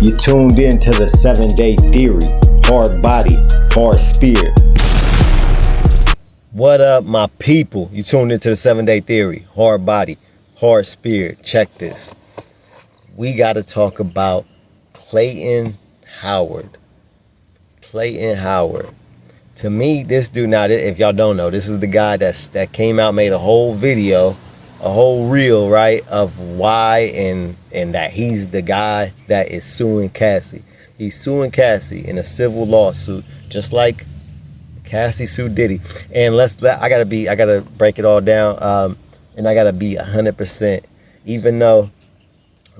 You tuned in to the 7-Day Theory. Hard body, hard spirit. What up, my people? You tuned into the 7-Day Theory. Hard body, hard spirit. Check this. We got to talk about Clayton Howard. Clayton Howard. To me, this dude, now, if y'all don't know, this is the guy that came out, made a whole video, a whole reel, right, of why and that he's the guy that is suing Cassie. He's suing Cassie in a civil lawsuit, just like Cassie sued Diddy. And I gotta break it all down, and I gotta be 100%. Even though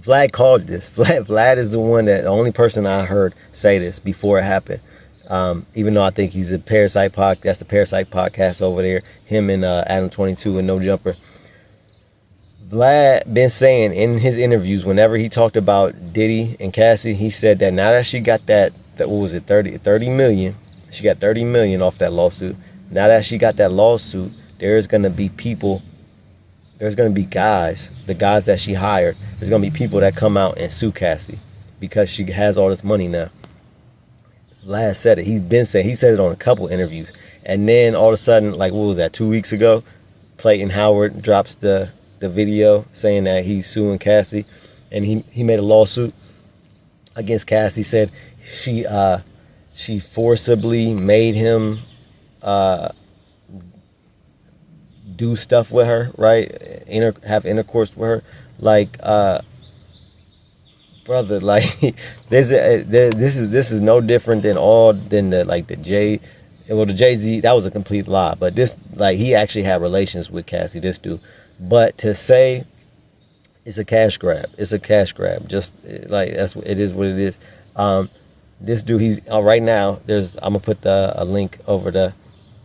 Vlad called this, Vlad is the only person I heard say this before it happened. Even though I think he's a Parasite podcast, that's the Parasite podcast over there. Him and Adam 22 and No Jumper. Vlad been saying in his interviews, whenever he talked about Diddy and Cassie, he said that now that she got that what was it, 30 million, she got 30 million off that lawsuit. Now that she got that lawsuit, there's going to be people, there's going to be guys, the guys that she hired, there's going to be people that come out and sue Cassie because she has all this money now. Vlad said it. He said it on a couple interviews. And then all of a sudden, like, what was that, 2 weeks ago, Clayton Howard drops the video saying that he's suing Cassie, and he made a lawsuit against Cassie. Said she forcibly made him do stuff with her, right? Have intercourse with her, like brother, like this is no different than the Jay-Z. That was a complete lie, but this, like, he actually had relations with Cassie, this dude. But to say it's a cash grab, just like it is what it is. This dude, he's right now. I'm gonna put a link over to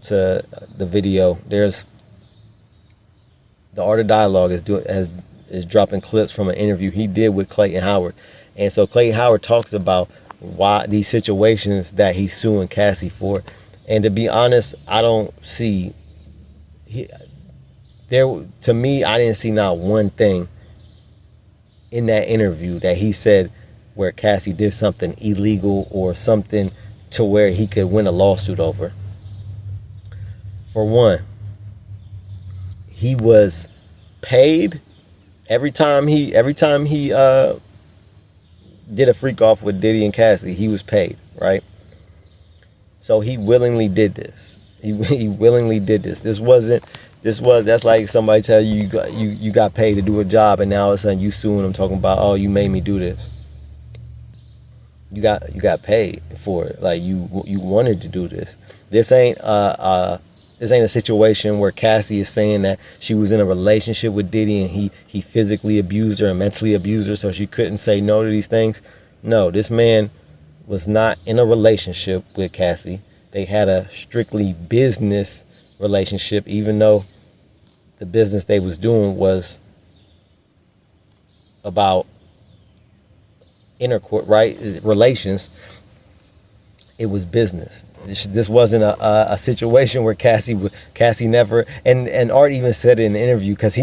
the video. There's the Art of Dialogue is dropping clips from an interview he did with Clayton Howard, and so Clayton Howard talks about why these situations that he's suing Cassie for. And to be honest, I don't see to me, I didn't see not one thing in that interview that he said where Cassie did something illegal or something to where he could win a lawsuit over. For one, he was paid every time he did a freak off with Diddy and Cassie. He was paid, right? So he willingly did this. He willingly did this. That's like somebody tell you you got paid to do a job, and now all of a sudden you suing them, talking about, oh, you made me do this. You got paid for it. Like you wanted to do this. This ain't a situation where Cassie is saying that she was in a relationship with Diddy and he physically abused her and mentally abused her, so she couldn't say no to these things. No, this man was not in a relationship with Cassie. They had a strictly business relationship, even though the business they was doing was about intercourse, right? Relations. It was business. This wasn't a situation where Cassie never, and Art even said in an interview, because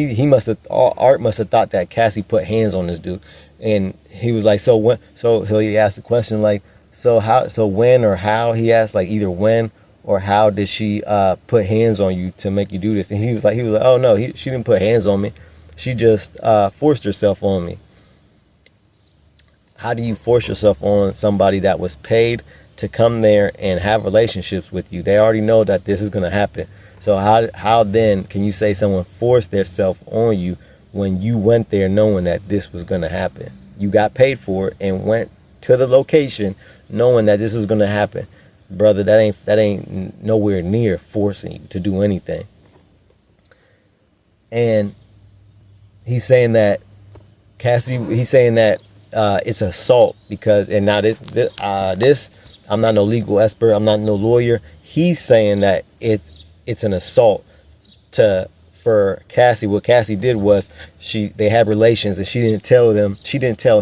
Art must have thought that Cassie put hands on this dude, and he was like, he asked the question like, when or how, he asked, like, either when or how did she put hands on you to make you do this? And he was like, oh no, she didn't put hands on me. She just forced herself on me. How do you force yourself on somebody that was paid to come there and have relationships with you? They already know that this is going to happen. So how then can you say someone forced themselves on you when you went there knowing that this was going to happen? You got paid for it and went to the location knowing that this was going to happen. Brother, that ain't nowhere near forcing you to do anything. And he's saying that it's assault because, and now this I'm not no legal expert, I'm not no lawyer. He's saying that it's an assault for Cassie. What Cassie did was they had relations and she didn't tell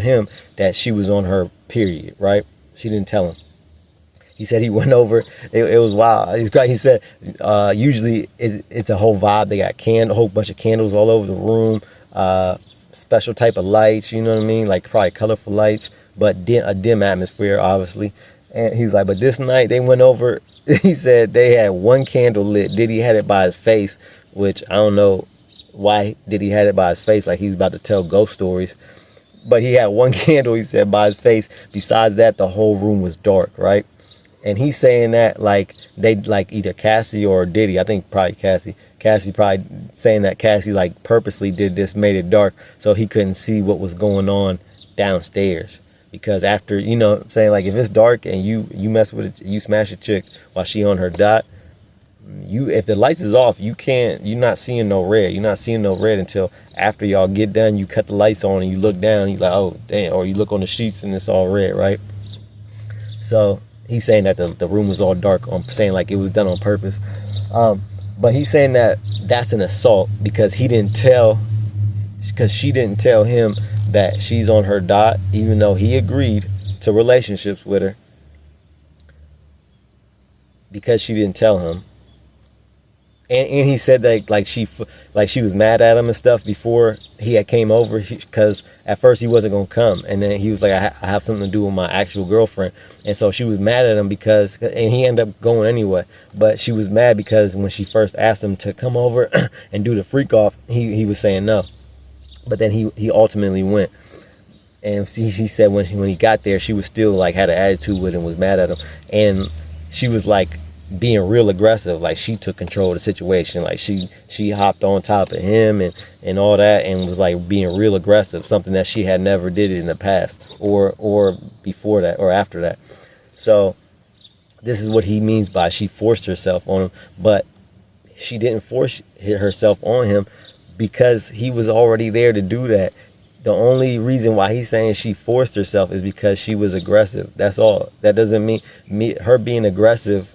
him that she was on her period, right? She didn't tell him. He said he went over. It was wild. He said usually it's a whole vibe. They got a whole bunch of candles all over the room. special type of lights, you know what I mean? Like probably colorful lights, but a dim atmosphere, obviously. And he was like, but this night they went over, he said they had one candle lit. Diddy had it by his face, which I don't know why Diddy had it by his face, like he was about to tell ghost stories. But he had one candle, he said, by his face. Besides that, the whole room was dark, right? And he's saying that like they like either Cassie or Diddy. I think probably Cassie. Cassie probably saying that Cassie like purposely did this, made it dark so he couldn't see what was going on downstairs. Because after, you know what I'm saying, like if it's dark and you mess with it, you smash a chick while she on her dot, if the lights is off, you're not seeing no red. You're not seeing no red until after y'all get done, you cut the lights on and you look down, you like, oh damn, or you look on the sheets and it's all red, right? So he's saying that the room was all dark, saying like it was done on purpose. But he's saying that that's an assault because she didn't tell him that she's on her dot, even though he agreed to relationships with her, because she didn't tell him. And he said that like she was mad at him and stuff before he had came over, because at first he wasn't gonna come, and then he was like, I have something to do with my actual girlfriend, and so she was mad at him and he ended up going anyway. But she was mad because when she first asked him to come over and do the freak off, he was saying no, but then he ultimately went. And she said when he got there, she was still like had an attitude with him, was mad at him, and she was like being real aggressive. Like she took control of the situation. Like she hopped on top of him and all that, and was like being real aggressive, something that she had never did in the past or before that or after that. So this is what he means by she forced herself on him, but she didn't force herself on him because he was already there to do that. The only reason why he's saying she forced herself is because she was aggressive. That's all. That doesn't mean her being aggressive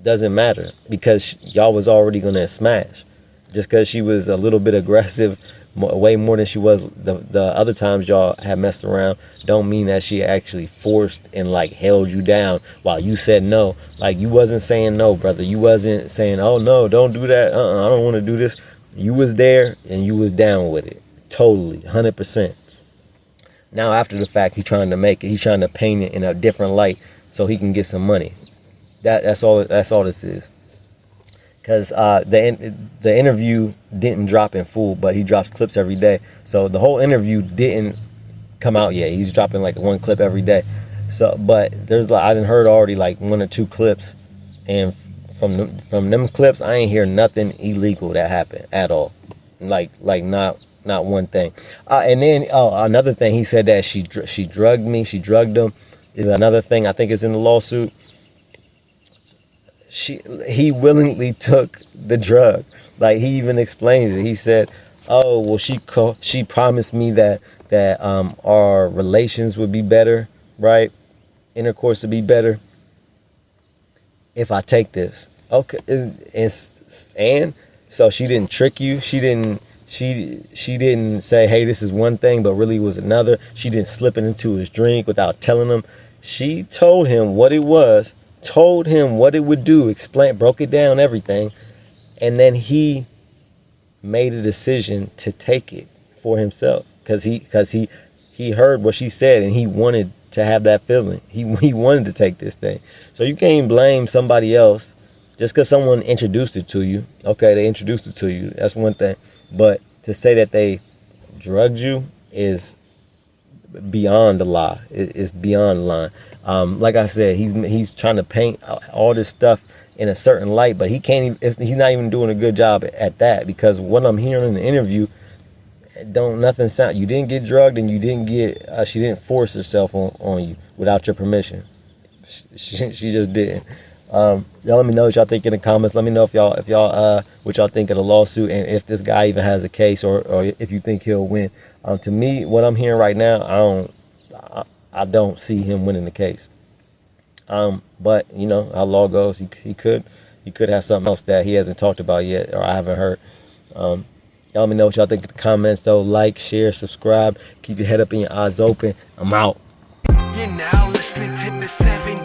doesn't matter, because y'all was already gonna smash. Just because she was a little bit aggressive, way more than she was the other times y'all had messed around, don't mean that she actually forced and like held you down while you said no. Like you wasn't saying no, brother. You wasn't saying, oh no, don't do that. I don't want to do this. You was there and you was down with it. Totally, 100%. Now after the fact, he's trying to make it. He's trying to paint it in a different light so he can get some money. That's all this is. Because the interview didn't drop in full, but he drops clips every day. So the whole interview didn't come out yet. He's dropping like one clip every day. So, but I done heard already like one or two clips, and from them clips, I ain't hear nothing illegal that happened at all. Like not one thing. And then another thing, he said that she drugged me. She drugged him is another thing. I think it's in the lawsuit. He willingly took the drug. Like he even explains it. He said, "Oh, well, she promised me that our relations would be better, right? Intercourse would be better if I take this." Okay, and so she didn't trick you. She didn't say, "Hey, this is one thing," but really was another. She didn't slip it into his drink without telling him. She told him what it was. Told him what it would do, broke it down, everything, and then he made a decision to take it for himself because he heard what she said and he wanted to have that feeling. He wanted to take this thing. So you can't blame somebody else just because someone introduced it to you. Okay, they introduced it to you. That's one thing, but to say that they drugged you is beyond the lie. It's beyond the line. Like I said, he's trying to paint all this stuff in a certain light, but he's not even doing a good job at that, because what I'm hearing in the interview, nothing sound. You didn't get drugged, and you didn't get. She didn't force herself on you without your permission. She just didn't. Y'all let me know what y'all think in the comments. Let me know if y'all what y'all think of the lawsuit, and if this guy even has a case, or if you think he'll win. To me, what I'm hearing right now, I don't see him winning the case. But you know how law goes. He could have something else that he hasn't talked about yet, or I haven't heard. Y'all let me know what y'all think in the comments though. Like, share, subscribe. Keep your head up and your eyes open. I'm out. You're now listening to the 7